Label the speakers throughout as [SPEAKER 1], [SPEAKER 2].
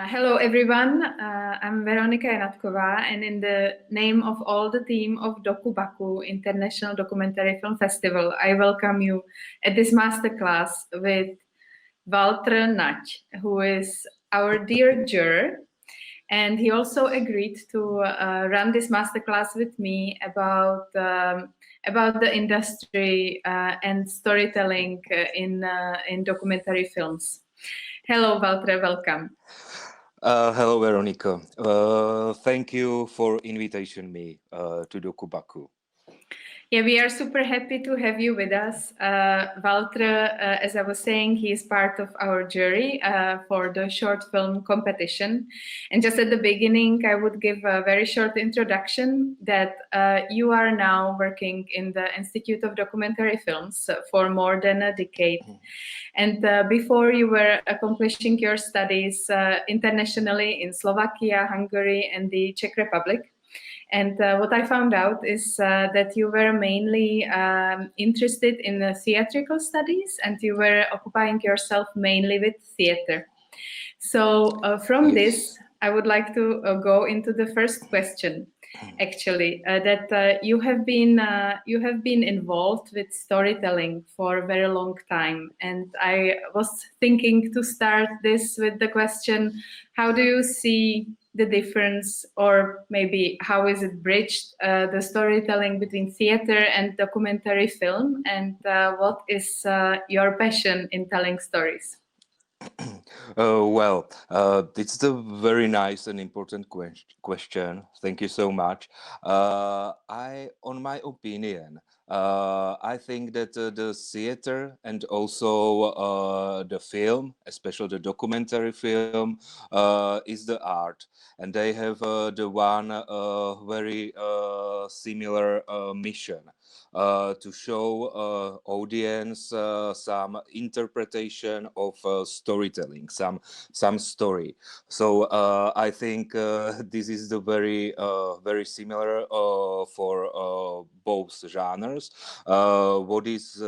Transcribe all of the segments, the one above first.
[SPEAKER 1] Hello, everyone. I'm Veronika Janatková, and in the name of all the team of DokuBaku International Documentary Film Festival, I welcome you at this masterclass with Walter Nagy, who is our dear juror. And he also agreed to run this masterclass with me about the industry and storytelling in documentary films. Hello, Walter. Welcome.
[SPEAKER 2] Hello, Veronica. Thank you for invitation me to DokuBaku.
[SPEAKER 1] Yeah, we are super happy to have you with us. Walter, as I was saying, he is part of our jury for the short film competition. And just at the beginning, I would give a very short introduction that you are now working in the Institute of Documentary Films for more than a decade. And before you were accomplishing your studies internationally in Slovakia, Hungary, and the Czech Republic. And what I found out is that you were mainly interested in the theatrical studies, and you were occupying yourself mainly with theater. So from this, I would like to go into the first question. Actually, that you have been involved with storytelling for a very long time, and I was thinking to start this with the question: how do you see the difference, or maybe how is it bridged, the storytelling between theater and documentary film, and what is your passion in telling stories?
[SPEAKER 2] It's a very nice and important question. Thank you so much. On my opinion, I think that the theater and also the film, especially the documentary film, is the art, and they have the one very similar mission. To show audience some interpretation of storytelling, some story. So I think this is the very similar for both genres. What is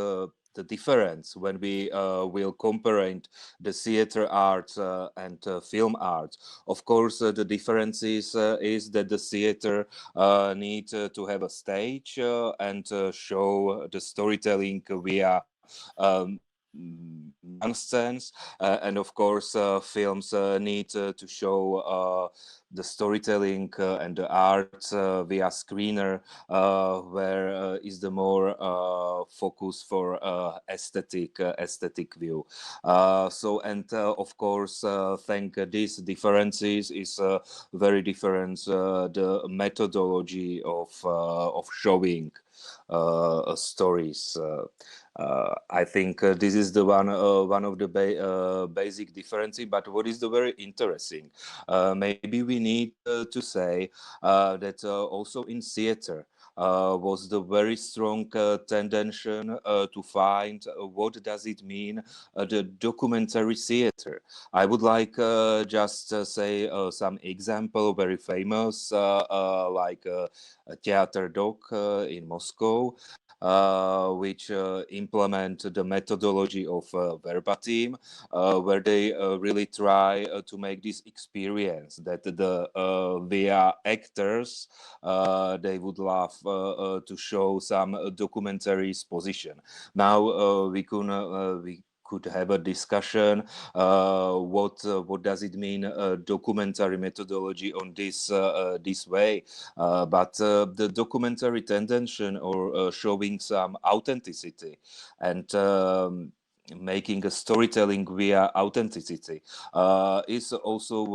[SPEAKER 2] the difference when we will compare the theater art and film art? Of course, the difference is that the theater need to have a stage and show the storytelling via nonsense, and of course films need to show the storytelling and the art via screener, where is the more focus for aesthetic view. Of course, thank these differences is very different the methodology of showing stories. I think this is the one of the basic differences. But what is the very interesting? Maybe we need to say that also in theater was the very strong tendency to find what does it mean the documentary theater. I would like just say some example very famous like Theater Doc in Moscow, which implement the methodology of verbatim, where they really try to make this experience that the via actors they would love to show some documentary exposition. Now we could have a discussion what does it mean documentary methodology on this way, but the documentary tendency or showing some authenticity and making a storytelling via authenticity is also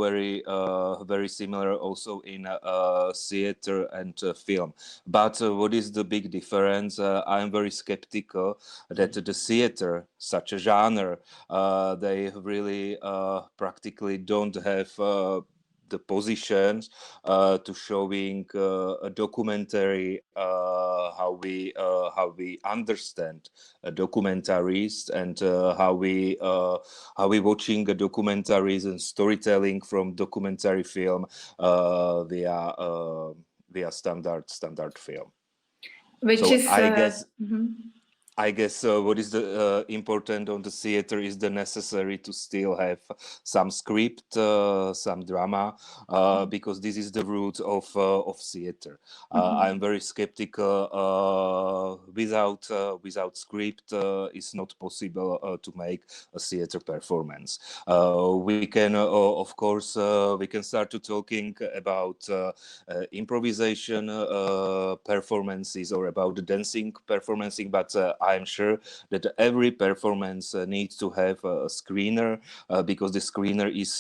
[SPEAKER 2] very similar also in theater and film. But what is the big difference? I'm very skeptical that the theater, such a genre, they really practically don't have the positions to showing a documentary, how we understand documentaries, and how we watching a documentaries and storytelling from documentary film via standard film.
[SPEAKER 1] Which
[SPEAKER 2] So
[SPEAKER 1] is
[SPEAKER 2] I guess I guess what is the important on the theater is the necessary to still have some script, some drama, because this is the root of theater. I'm very skeptical. Without script, it's not possible to make a theater performance. We can, of course, we can start to talking about improvisation performances or about the dancing performancing, but I'm sure that every performance needs to have a screener, because the screener is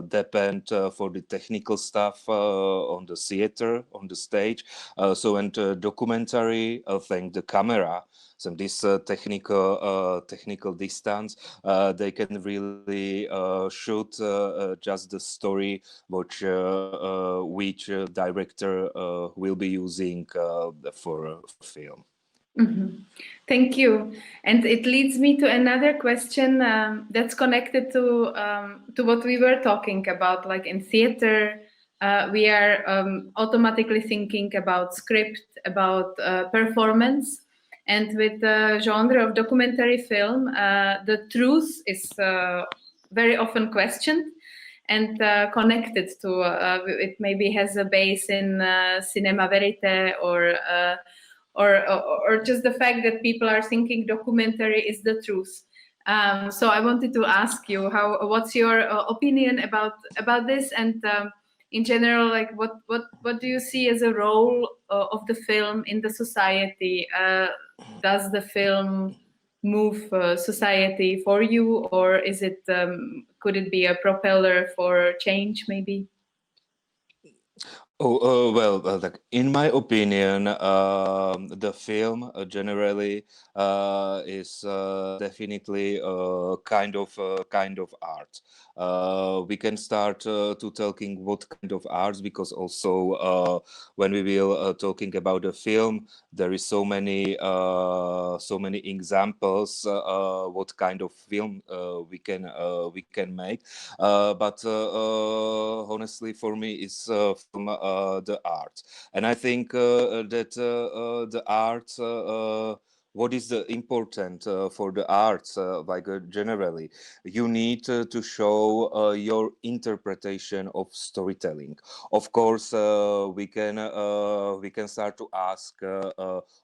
[SPEAKER 2] depend for the technical stuff on the theater, on the stage. So and documentary, thank the camera. So this technical distance, they can really shoot just the story which director will be using for film.
[SPEAKER 1] Thank you. And it leads me to another question that's connected to what we were talking about. Like in theater, we are automatically thinking about script, about performance. And with the genre of documentary film, the truth is very often questioned and connected to it. Maybe has a base in cinema verite or just the fact that people are thinking documentary is the truth. So I wanted to ask you, what's your opinion about this, and in general, like what do you see as a role of the film in the society? Does the film move society for you, or is it could it be a propeller for change, maybe?
[SPEAKER 2] Oh, well, like in my opinion, the film generally is definitely kind of art. We can start to talking what kind of arts, because also when we will talking about a film, there is so many examples what kind of film we can make. But honestly, for me, it's from the art, and I think that the art. What is the important for the arts, like generally? You need to show your interpretation of storytelling. Of course, we can start to ask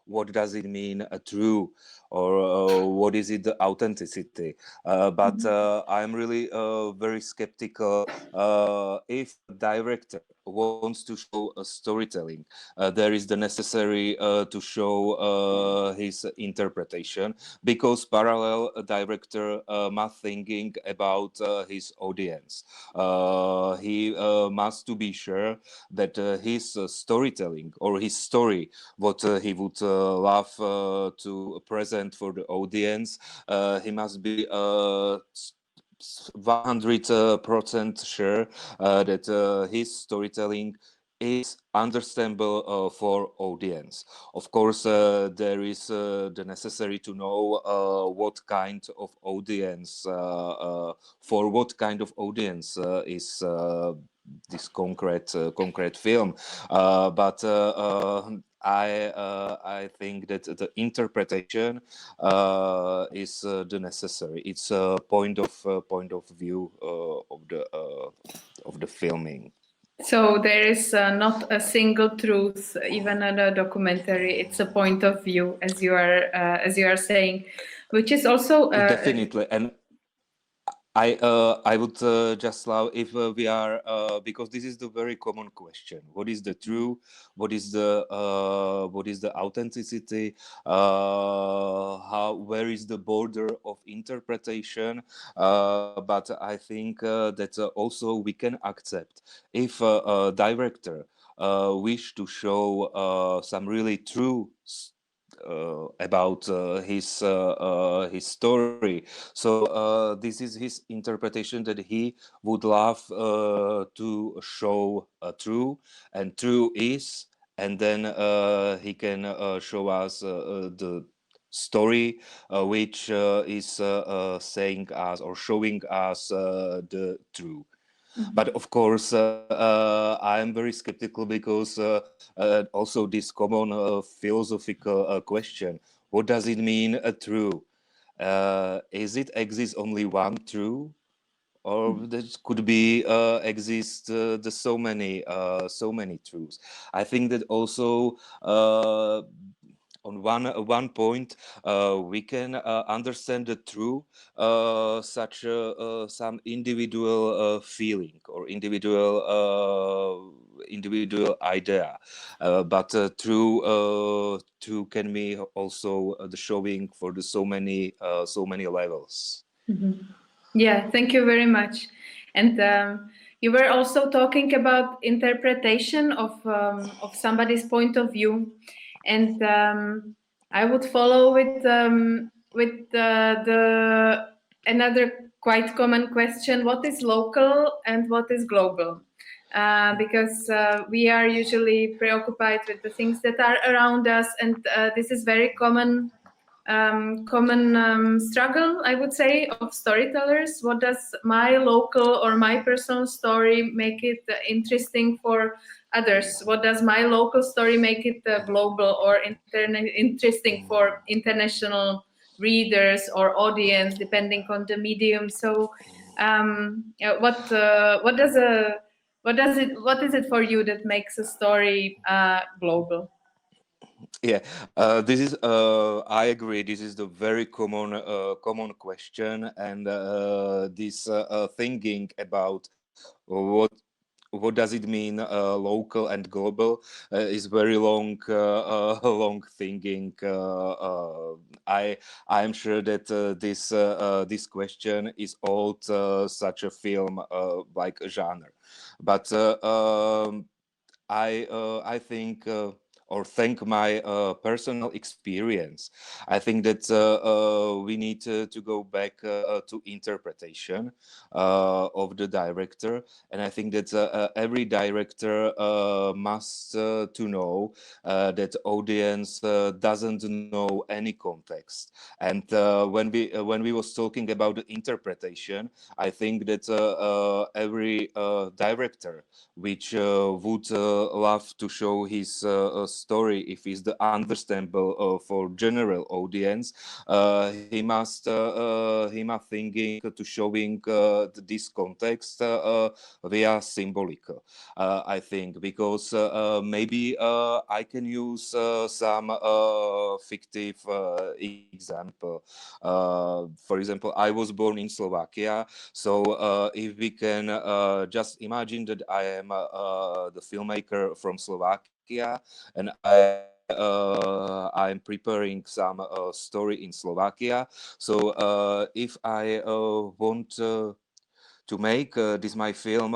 [SPEAKER 2] what does it mean true, or what is it the authenticity. But I'm really very skeptical if a director wants to show a storytelling. There is the necessary to show his interpretation, because parallel director must thinking about his audience. He must to be sure that his storytelling or his story, what he would love to present for the audience, he must be 100% sure that his storytelling is understandable for audience. Of course, there is the necessary to know what kind of audience, for what kind of audience is this concrete film. But I think that the interpretation is the necessary. It's a point of view of the filming.
[SPEAKER 1] So there is not a single truth, even in a documentary. It's a point of view, as you are saying, which is also
[SPEAKER 2] Definitely, and I would just love if we are because this is the very common question. What is the true? What is the authenticity? How where is the border of interpretation? But I think that also we can accept if a director wish to show some really true about his story. So this is his interpretation that he would love to show true, and true is, and then he can show us the story which is saying us or showing us the true. But of course, I am very skeptical because also this common philosophical question: what does it mean true? Is it exist only one true, or there could be exist the so many truths? I think that also on one point we can understand the true such some individual feeling or individual idea, but true can be also the showing for the so many levels.
[SPEAKER 1] Yeah, thank you very much. And you were also talking about interpretation of somebody's point of view, and I would follow with the another quite common question: what is local and what is global? Because we are usually preoccupied with the things that are around us, and this is very common struggle, I would say, of storytellers. What does my local or my personal story make it interesting for others? What does my local story make it global or interesting for international readers or audience, depending on the medium? So, what is it for you that makes a story global?
[SPEAKER 2] Yeah, this is. I agree. This is the very common question, and this thinking about what does it mean local and global is very long long thinking. I am sure that this question is old such a film like a genre, but I think or thank my personal experience. I think that we need to go back to interpretation of the director, and I think that every director must to know that audience doesn't know any context. And when we was talking about the interpretation, I think that every director which would love to show his story if it's the understandable for general audience, he must thinking to showing this context via symbolic. I think because maybe I can use some fictive example. For example, I was born in Slovakia, so if we can just imagine that I am the filmmaker from Slovakia, and I'm preparing some story in Slovakia. So if I want to make this my film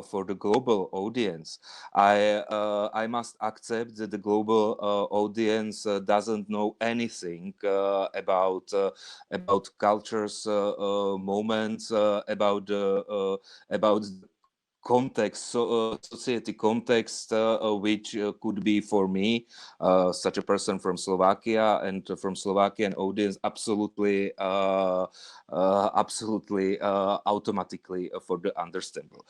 [SPEAKER 2] for the global audience, I must accept that the global audience doesn't know anything about cultures, moments, about the context, society context, which could be for me, such a person from Slovakia and from Slovakian audience, absolutely automatically for the understandable.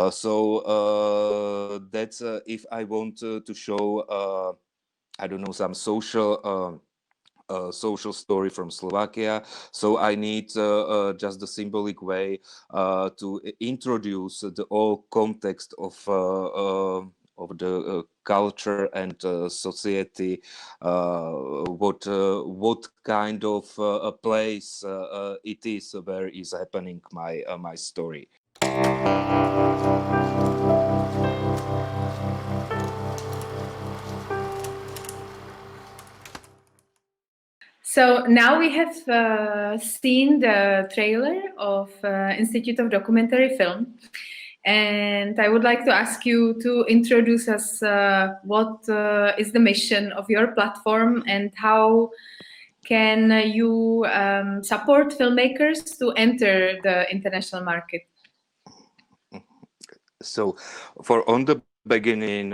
[SPEAKER 2] So that's if I want to show, I don't know, some social story from Slovakia. So I need just the symbolic way to introduce the whole context of the culture and society. What kind of a place it is where is happening my story.
[SPEAKER 1] So now we have seen the trailer of Institute of Documentary Film, and I would like to ask you to introduce us what is the mission of your platform and how can you support filmmakers to enter the international market?
[SPEAKER 2] So for on the beginning,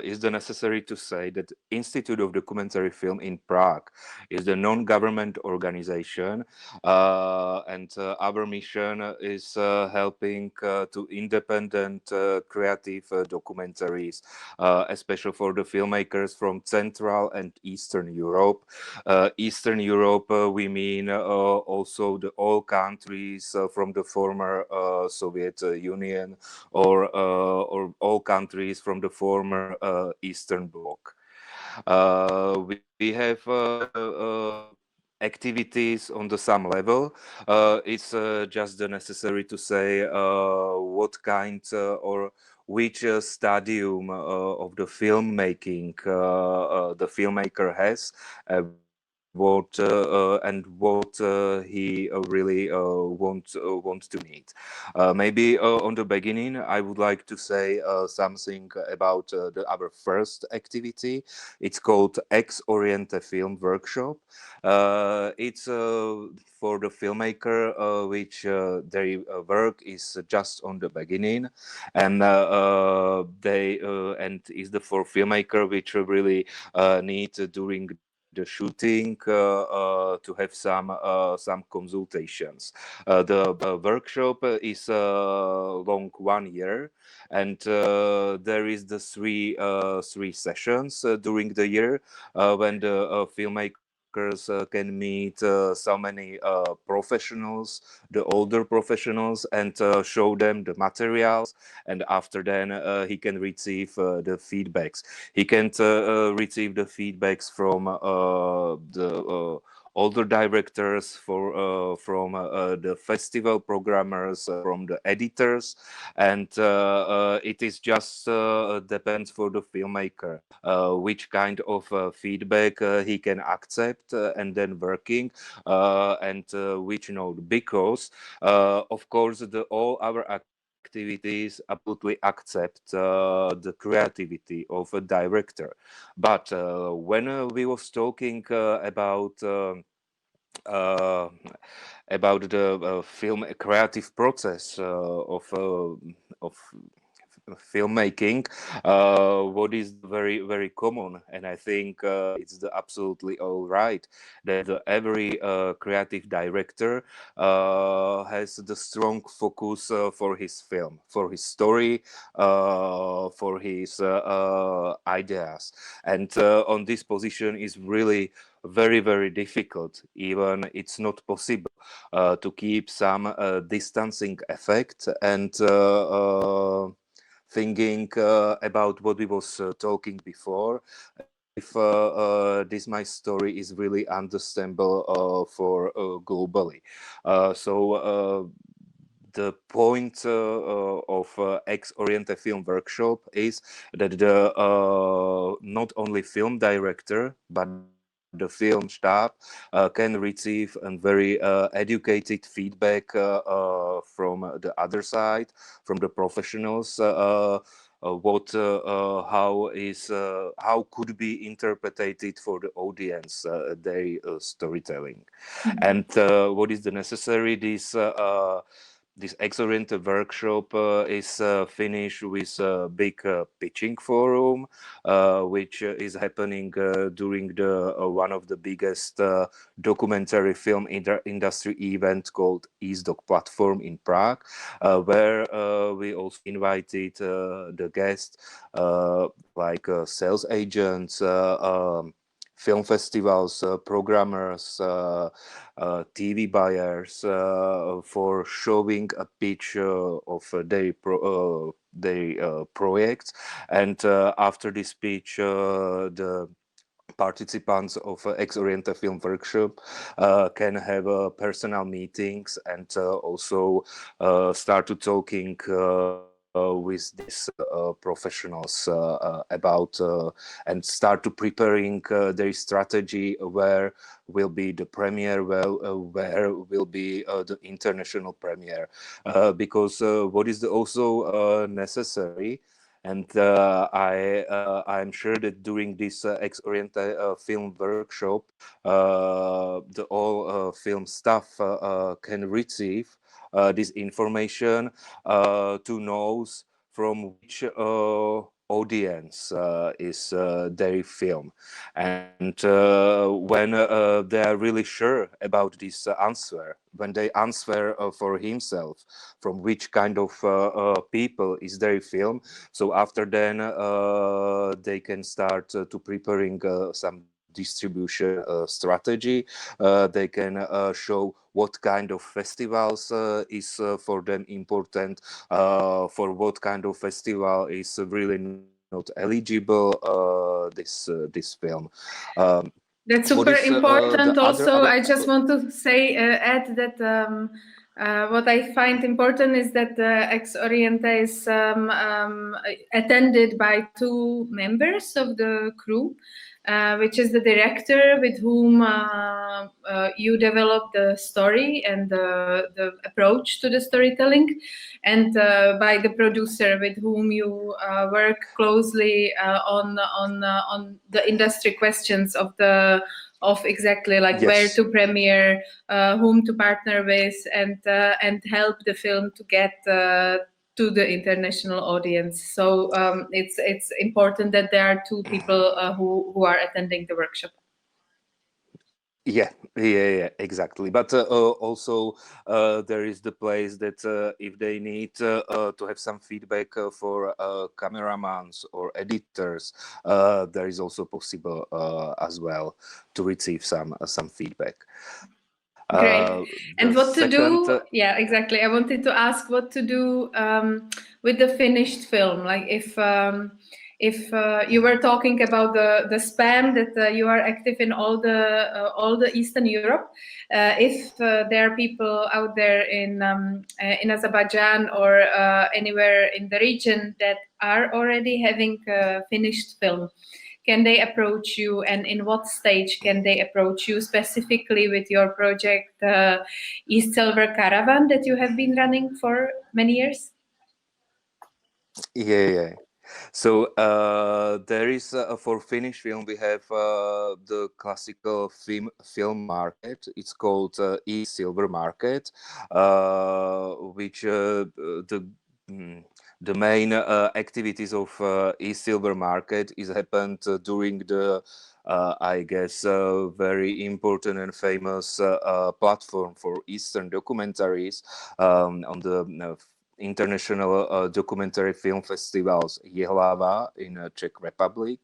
[SPEAKER 2] is the necessary to say that Institute of Documentary Film in Prague is the non-government organization, and our mission is helping to independent creative documentaries, especially for the filmmakers from Central and Eastern Europe. Eastern Europe, we mean also the all countries from the former Soviet Union, or all countries from the former Eastern Bloc. We have activities on the some level. It's just necessary to say what kind or which stadium of the filmmaking the filmmaker has, what he really wants to need. Maybe on the beginning, I would like to say something about our first activity. It's called Ex-Oriente Film Workshop. It's for the filmmaker, which their work is just on the beginning, and they and is the for filmmaker which really need during the shooting to have some consultations. The workshop is long 1 year, and there is the three sessions during the year when the filmmakers can meet so many professionals, the older professionals, and show them the materials. And after then, he can receive the feedbacks. He can receive the feedbacks from the older directors, from the festival programmers, from the editors, and it is just depends for the filmmaker which kind of feedback he can accept and then working, and which because of course the all our activities absolutely accept the creativity of a director. But when we was talking uh, about the film creative process of filmmaking, what is very very common, and I think it's the absolutely all right that every creative director has the strong focus for his film, for his story, for his ideas, and on this position is really very very difficult, even it's not possible to keep some distancing effect and thinking about what we was talking before, if this my story is really understandable for globally. The point of Ex-Oriente Film Workshop is that the not only film director but the film staff can receive a very educated feedback from the other side, from the professionals. How could be interpreted for the audience their storytelling, and what is the necessary this Ex-Oriente workshop is finished with a big pitching forum, which is happening during the one of the biggest documentary film industry event called EastDoc Platform in Prague, where we also invited the guests like sales agents, film festivals, programmers, TV buyers for showing a pitch of their projects. And after this pitch, the participants of Ex-Oriente Film Workshop can have personal meetings and also start to talking with these professionals and start to preparing their strategy, where will be the premiere, where will be the international premiere, because what is also necessary, and I'm sure that during this Ex-Oriente Film Workshop, the all film staff can receive this information to know from which audience is their film, and when they are really sure about this answer, when they answer for himself from which kind of people is their film, so after then they can start to preparing some distribution strategy. They can show what kind of festivals is for them important, for what kind of festival is really not eligible this film.
[SPEAKER 1] That's
[SPEAKER 2] What
[SPEAKER 1] super
[SPEAKER 2] is the
[SPEAKER 1] important. Also,
[SPEAKER 2] other
[SPEAKER 1] I just want to say, add that what I find important is that Ex Oriente is attended by 2 members of the crew, which is the director with whom you develop the story and the approach to the storytelling, and by the producer with whom you work closely on the industry questions of exactly like where
[SPEAKER 2] yes.
[SPEAKER 1] to premiere, whom to partner with, and help the film to get to the international audience. So it's important that there are 2 people who are attending the workshop.
[SPEAKER 2] Yeah, exactly. But also there is the place that if they need to have some feedback for cameramans or editors, there is also possible as well to receive some feedback.
[SPEAKER 1] Great.
[SPEAKER 2] The
[SPEAKER 1] And what to
[SPEAKER 2] second,
[SPEAKER 1] do? Yeah, exactly. I wanted to ask what to do with the finished film. Like if you were talking about the span that you are active in all the Eastern Europe. If there are people out there in Azerbaijan or anywhere in the region that are already having finished film, can they approach you, and in what stage can they approach you specifically with your project East Silver Caravan that you have been running for many years?
[SPEAKER 2] yeah. So there is for Finnish film we have the classical film market. It's called e-silver market, which mm, the main activities of e-silver market is happened during the I guess very important and famous platform for Eastern documentaries on the international documentary film festivals Jihlava in Czech Republic.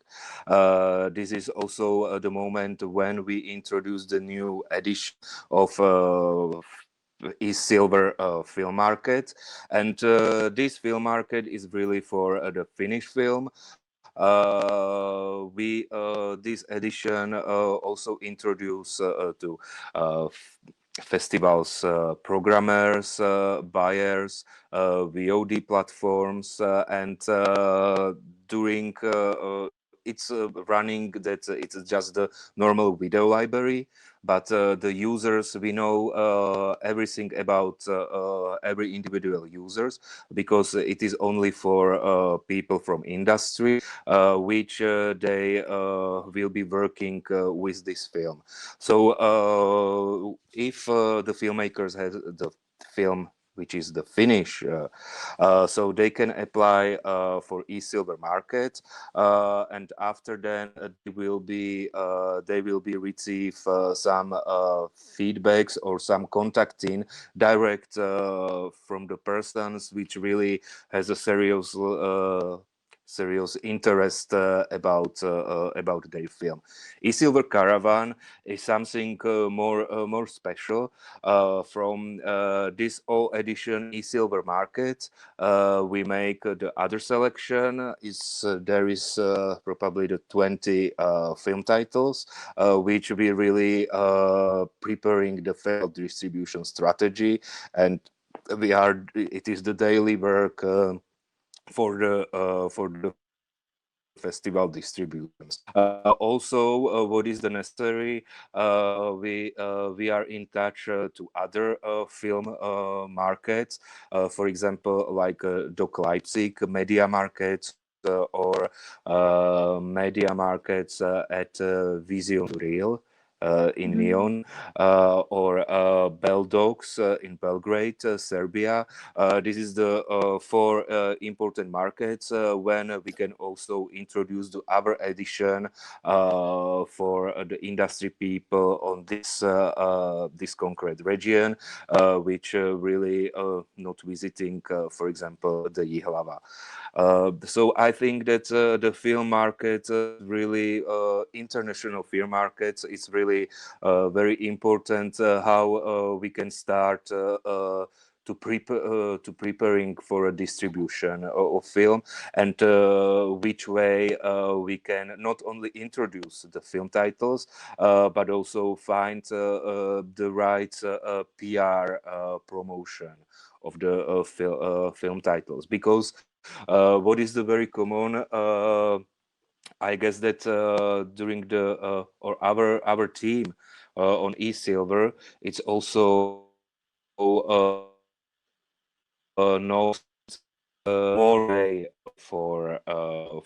[SPEAKER 2] This is also the moment when we introduce the new edition of East Silver film market, and this film market is really for the Finnish film. We this edition also introduce to festivals, programmers, buyers, VOD platforms, and during it's running that it's just the normal video library, but the users, we know everything about every individual users, because it is only for people from industry which they will be working with this film. So if the filmmakers have the film which is the Finnish, so they can apply for e-silver market, and after then they will be receive some feedbacks or some contacting direct from the persons which really has a serious interest about their film. E-Silver Caravan is something more special. From this all edition E-Silver market, we make the other selection. There is probably the 20 film titles, which we really preparing the fair distribution strategy, and it is the daily work for the festival distributions. Also, what is the necessary? We are in touch to other film markets, for example, like Doc Leipzig media markets or media markets at Vision Real in Lyon, or Belle Dogs in Belgrade, Serbia. This is the 4 important markets when we can also introduce the other edition for the industry people on this concrete region, which really not visiting, for example, the Jihlava. So I think that the film market, really international film markets, is really very important. How we can start to preparing for a distribution of film, and which way we can not only introduce the film titles, but also find the right PR promotion of the film titles, because what is the very common, I guess that during the or our team on eSilver, it's also knows more way for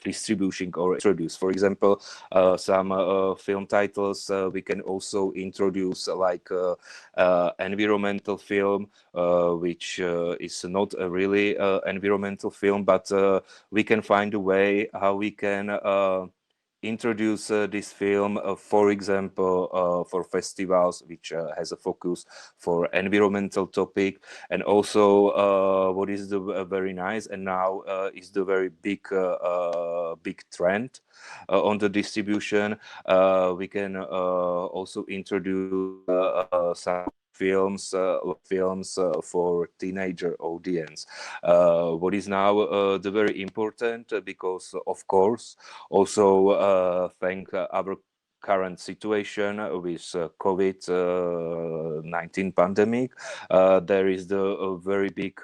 [SPEAKER 2] distributing or introduce. For example, some film titles we can also introduce, like environmental film, which is not a really environmental film, but we can find a way how we can introduce this film, for example, for festivals which has a focus for environmental topic. And also what is the very nice, and now is the very big trend on the distribution, we can also introduce some films for teenager audience. What is now the very important, because of course also thank our current situation with COVID-19 pandemic, there is the very big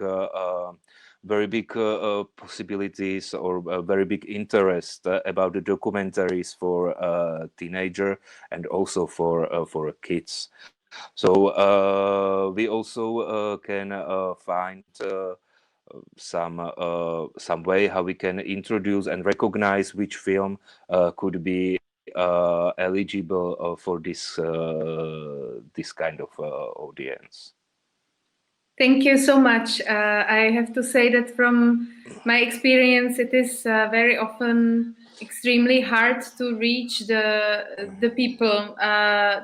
[SPEAKER 2] possibilities, or very big interest about the documentaries for teenager and also for kids. So we also can find some way how we can introduce and recognize which film could be eligible for this kind of audience.
[SPEAKER 1] Thank you so much. I have to say that from my experience, it is very often extremely hard to reach the people,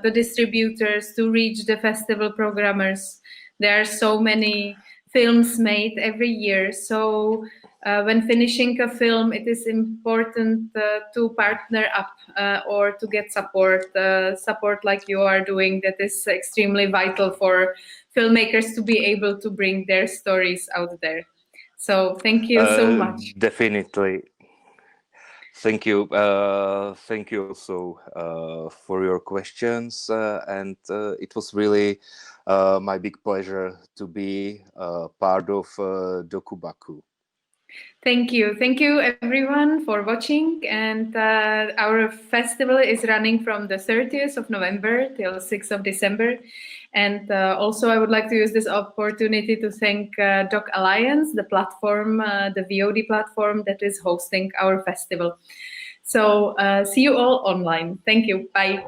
[SPEAKER 1] the distributors, to reach the festival programmers. There are so many films made every year. So when finishing a film, it is important to partner up or to get support like you are doing. That is extremely vital for filmmakers to be able to bring their stories out there. So thank you so much.
[SPEAKER 2] Definitely. Thank you. Thank you also for your questions. And it was really my big pleasure to be part of DokuBaku.
[SPEAKER 1] Thank you. Thank you, everyone, for watching. And our festival is running from the 30th of November till 6th of December. And also, I would like to use this opportunity to thank Doc Alliance, the platform, the VOD platform that is hosting our festival. So see you all online. Thank you. Bye.